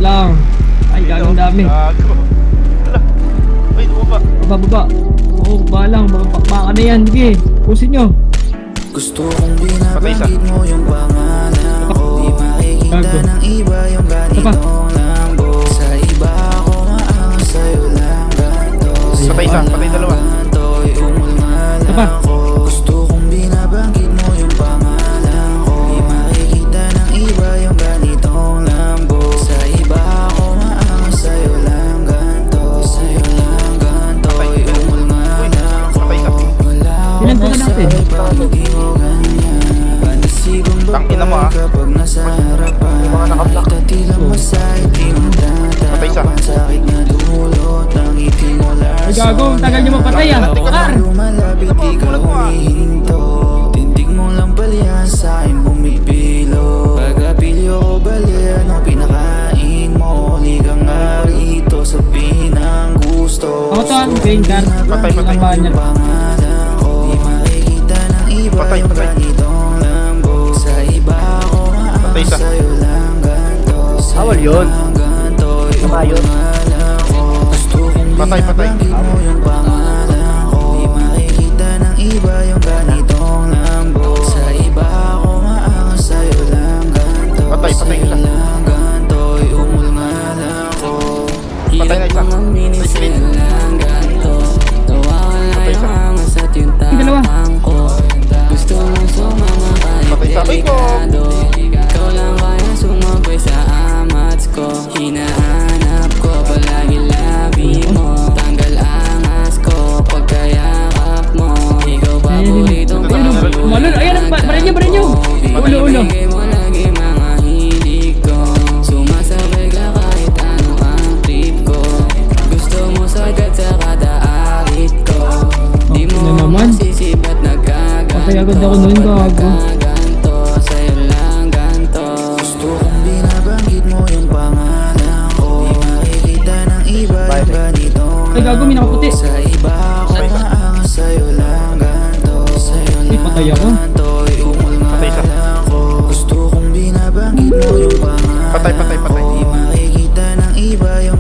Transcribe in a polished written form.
lang. Ay, gagawin dami. Gago. Wala. Uy, bumaba. Baba. Oo, baba lang. Baka na yan. Sige, pusin nyo. Gusto kong Patay isa. binabanggit mo yung pangalan ko. Di makikita Gago. ng iba yung ganitong lambo. Sa iba ako maangas, sa'yo lang ganto. Patay isa, patay dalawa. Ganto'y umulngal Tapa. ako. Gusto kong binabanggit mo yung pangalan ko. Di makikita ng iba yung ganitong lambo. Sa iba ako maangas, sa'yo lang ganto. Sa'yo lang ganto'y umulngal ako. Patay isa. Wala Ilan pa na natin? Tangina mo, ah. Kapag nasa harapan, Mga naka-block. tila masaya, di mo Patay isa. tatatapan. Sakit na dulot ng ngiti mo Ay, gago. Ang tagal nyo mapatay ah. Kar! Lumalapit, ikaw humihinto. Tindig mo lang palyan, sa'kin bumipilo. Pag-apilyo ko bali, ano pinakain mo? Di ka nga rito, sabihin ang gusto. Ako to ang green card. Patay, patay. Ang bahan niya. Pangalan ko, di makikita ng iba Patay, yung patay. ganitong lambo. Sa iba ako Patay isa. maangas, sa'yo lang ganto. Awal yun. Tama yun. Gusto kong Patay, patay. binabanggit mo yung pangalan ko. Di makikita ng iba yung ganitong lambo. Sa iba ako maangas, sa'yo lang ganto. Patay, patay isa. Sa'yo lang ganto'y umulngal ako. Patay na isa. Hirap mga minis, Patay sa'yo lang ganto. Tawa ka lang Patay isa. yung angas at yung Dalawa. tapang ko. Gusto mong sumama kahit Patay isa. Ay, ko. delikado. Ikaw lang kaya sumabay sa amats ko. Hinahanap ko palagi labi mo. Tanggal angas ko pagkayakap mo. Ikaw paboritong Malul, ayan, barin nyo. Ulo. Ibigay mo lagi mga hilig ko. Sumasabay ka kahit ano ang trip ko. Gusto mo sagad sa kada arit ko. Di mo na naman. masisip at nagkaganto. Patay agad ako nun, gago. Nagkaganto, sa'yo lang ganto. Gusto kong binabanggit mo yung pangalan ko. Di makikita ng iba yung ganitong Ay, gago, may nakaputi. Sa iba ako maangas, sa'yo lang ganto. Sa'yo Ay, patay ako. ganto'y Patay isa. umulngal ako. Gusto kong binabanggit mo yung pangalan Patay, patay, patay. ko. Di makikita ng iba yung